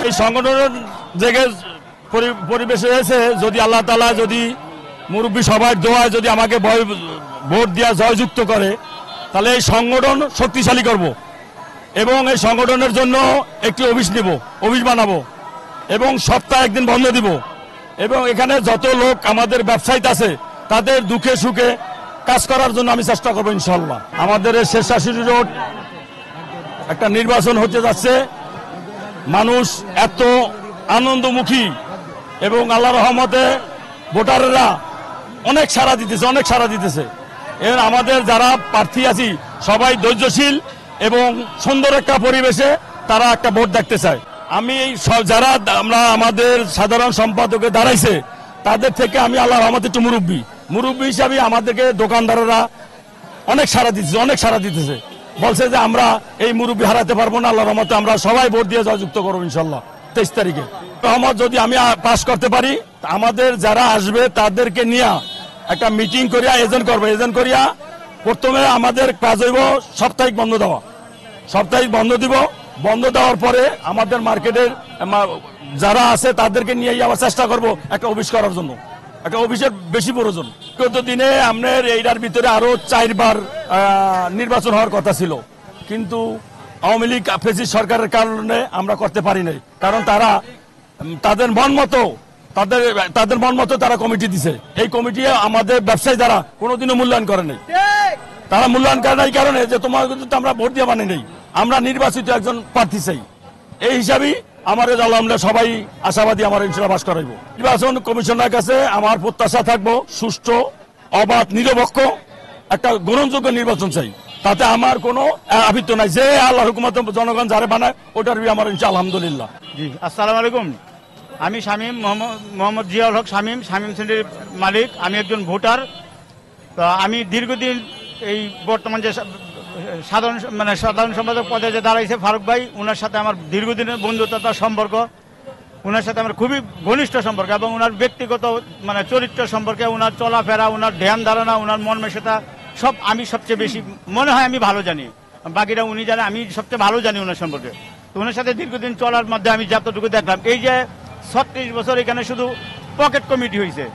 এই সংগঠনের জেগে পরিবেশে এসে যদি আল্লাহ তাআলা যদি মুরব্বী সবার দোয়ায় যদি আমাকে ভোট দিয়া জয়যুক্ত করে, তাহলে এই সংগঠন শক্তিশালী করব এবং এই সংগঠনের জন্য একটি অফিস নিব, অফিস বানাবো এবং সপ্তাহে একদিন বন্ধ দিব এবং এখানে যত লোক আমাদের ব্যবসায়িক আছে তাদের দুঃখে সুখে কাজ করার জন্য আমি চেষ্টা করবো ইনশাল্লাহ। আমাদের শেরশাহ রোড একটা নির্বাচন হতে যাচ্ছে, মানুষ এত আনন্দমুখী এবং আল্লাহ রহমতে ভোটাররা অনেক সাড়া দিতেছে। এর আমাদের যারা প্রার্থী আছি সবাই ধৈর্যশীল এবং সুন্দর একটা পরিবেশে তারা একটা ভোট দেখতে চায়। আমি যারা আমরা আমাদের সাধারণ সম্পাদকে দাঁড়াইছে তাদের থেকে আমি আল্লাহ রহমতে একটু মুরব্বী হিসাবে আমাদেরকে দোকানদাররা অনেক সাড়া দিতেছে, বলছে যে আমরা এই মুরব্বী হারাতে পারবো না, আল্লাহ রহমতে আমরা সবাই ভোট দিয়ে জয়যুক্ত করবো ইনশাল্লাহ 23 তারিখে। রহমত যদি আমি পাশ করতে পারি, আমাদের যারা আসবে তাদেরকে নিয়ে একটা মিটিং করিয়া এজেন্ট করিয়া প্রথমে আমাদের কাজ হইব সাপ্তাহিক বন্ধ দিব। বন্ধ দেওয়ার পরে আমাদের মার্কেটের যারা আছে তাদেরকে নিয়ে আবার চেষ্টা করব একটা অফিস করার জন্য, একটা অফিসের বেশি প্রয়োজন। গত দিনে আপনার এইটার ভিতরে আরো 4 বার নির্বাচন হওয়ার কথা ছিল, কিন্তু আওয়ামী লীগ ফ্যাসিস্ট সরকারের কারণে আমরা করতে পারি নাই, কারণ তারা তাদের মন মতো তারা কমিটি দিছে। এই কমিটি আমাদের ব্যবসায়ী দ্বারা কোনোদিনও মূল্যায়ন করে নাই, তারা মূল্যায়ন করে নাই কারণে যে তোমার কিন্তু আমরা ভোট দিয়ে মানে নেই, আমরা নির্বাচিত একজন প্রার্থী চাই। এই হিসাবেই আমাদের আমরা সবাই আশাবাদী আমার ইনশাআল্লাহ পাস করাইব। নির্বাচন কমিশনের কাছে আমার প্রত্যাশা থাকবো সুষ্ঠু, অবাধ, নিরপেক্ষ একটা গ্রহণযোগ্য নির্বাচন চাই, তাতে আমার কোনো আপিত্য নাই। যে আল্লাহর হুকুমত জনগণ যারে বানায় ওটার আমার ইনশাআল্লাহ আলহামদুলিল্লাহ। জি, আসসালামু আলাইকুম। আমি শামীম মোহাম্মদ জিয়াউল হক শামীম সেন্টারের মালিক। আমি একজন ভোটার। তো আমি দীর্ঘদিন এই বর্তমান যে সাধারণ সম্পাদক পদে যে দাঁড়াইছে ফারুক ভাই, ওনার সাথে আমার দীর্ঘদিনের বন্ধুত্বতার সম্পর্ক, ওনার সাথে আমার খুবই ঘনিষ্ঠ সম্পর্ক এবং ওনার ব্যক্তিগত চরিত্র সম্পর্কে, ওনার চলাফেরা, ওনার ধ্যান ধারণা, ওনার মনমেষতা সব আমি সবচেয়ে বেশি মনে হয় আমি ভালো জানি, বাকিরা উনি জানে, আমি সবচেয়ে ভালো জানি ওনার সম্পর্কে। তো ওনার সাথে দীর্ঘদিন চলার মধ্যে আমি যতটুকু দেখলাম, এই যে 36 বছর এখানে শুধু পকেট কমিটি হয়েছে,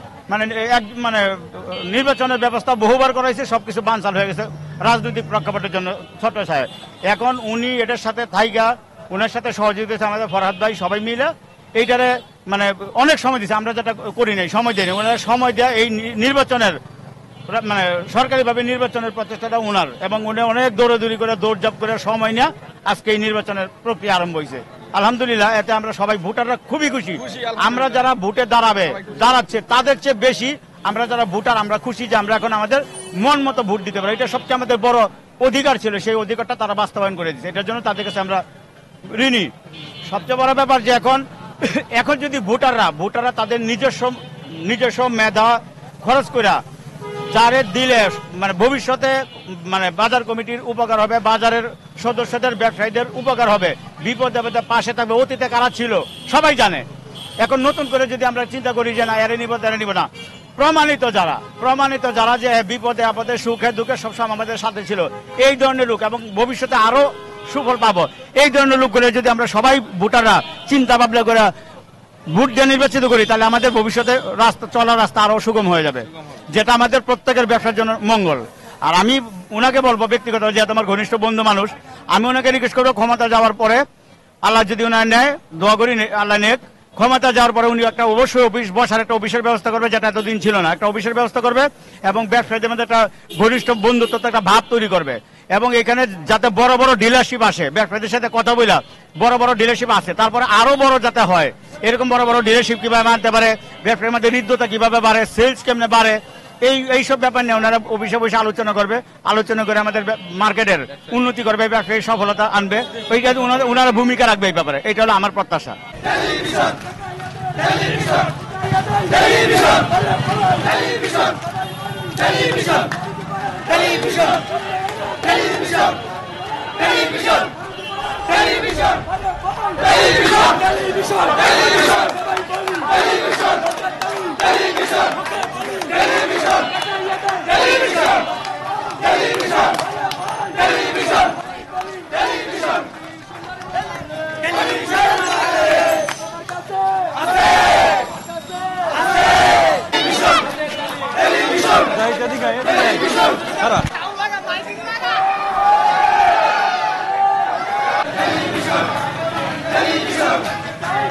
নির্বাচনের ব্যবস্থা বহুবার করাইছে, সবকিছু বানচাল হয়ে গেছে রাজনৈতিক প্রেক্ষাপটের জন্য ছোট সাহেব। এখন উনি এটার সাথে থাইগা, ওনার সাথে সহযোগিতা আমাদের ফরহাদ ভাই সবাই মিলে এইটারে অনেক সময় দিচ্ছে, আমরা যেটা করি নাই, সময় দেয়নি। ওনারা সময় দেয় এই নির্বাচনের সরকারিভাবে নির্বাচনের প্রচেষ্টাটা ওনার, এবং উনি অনেক দৌড়াদৌড়ি করে দৌড়ঝাঁপ করে সময় নিয়ে আজকে এই নির্বাচনের প্রক্রিয়া আরম্ভ হয়েছে। আলহামদুলিল্লাহ, এতে আমরা সবাই ভোটাররা খুবই খুশি। আমরা যারা ভোটে দাঁড়াচ্ছে তাদের চেয়ে বেশি আমরা যারা ভোটার আমরা খুশি যে আমরা এখন আমাদের মন মতো ভোট দিতে পারি। এটা সবচেয়ে আমাদের বড় অধিকার ছিল, সেই অধিকারটা তারা বাস্তবায়ন করে দিচ্ছে, এটার জন্য তাদের কাছে আমরা ঋণী। সবচেয়ে বড় ব্যাপার যে এখন যদি ভোটাররা তাদের নিজস্ব মেধা খরচ করে যারে দিলে ভবিষ্যতে বাজার কমিটির উপকার হবে, বাজারের সদস্যদের ব্যবসায়ীদের উপকার হবে, বিপদে আপদে পাশে থাকবে। অতীতে কারা ছিল সবাই জানে। এখন নতুন করে যদি আমরা চিন্তা করি যে না এরে নিব না, প্রমাণিত যারা যে বিপদে আপদে সুখে দুঃখে সবসময় আমাদের সাথে ছিল, এই ধরনের লোক এবং ভবিষ্যতে আরো সুফল পাবো, এই ধরনের লোক করে যদি আমরা সবাই ভোটাররা চিন্তা ভাবনা করে ভোট দিয়ে নির্বাচিত করি, তাহলে আমাদের ভবিষ্যতে চলার রাস্তা আরো সুগম হয়ে যাবে, যেটা আমাদের প্রত্যেকের ব্যবসার জন্য মঙ্গল। আর আমি ওনাকে বলবো ব্যক্তিগত, যেহেতু আমার ঘনিষ্ঠ বন্ধু মানুষ, আমি ওনাকে রিকোয়েস্ট করবো ক্ষমতা যাওয়ার পরে আল্লাহ যদি ওনার নেয়, দোয়া করি আল্লাহ নেক, ক্ষমতা যাওয়ার পরে উনি একটা অবশ্যই অফিস বসার একটা অফিসের ব্যবস্থা করবে, যেটা এতদিন ছিল না, একটা অফিসের ব্যবস্থা করবে এবং ব্যবসায়ীদের মধ্যে একটা ঘনিষ্ঠ বন্ধুত্ব একটা ভাব তৈরি করবে। এবং এখানে যাতে বড় বড় ডিলারশিপ আসে, ব্যবসায়ীদের সাথে কথা বলা বড় বড় ডিলারশিপ আসে, তারপরে আরো বড় যাতে হয়, এরকম বড় বড় ডিলারশিপ কিভাবে আনতে পারে, ব্যবসায়ীর মধ্যে হৃদ্যতা কিভাবে বাড়ে, সেলস কেমনে বাড়ে, এইসব ব্যাপার নিয়ে ওনারা অফিসে বসে আলোচনা করে আমাদের মার্কেটের উন্নতি করবে, ব্যবসায়ী সফলতা আনবে, ওই কাজে ওনারা ভূমিকা রাখবে এই ব্যাপারে। এটা হলো আমার প্রত্যাশা।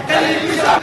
টেলিভিশন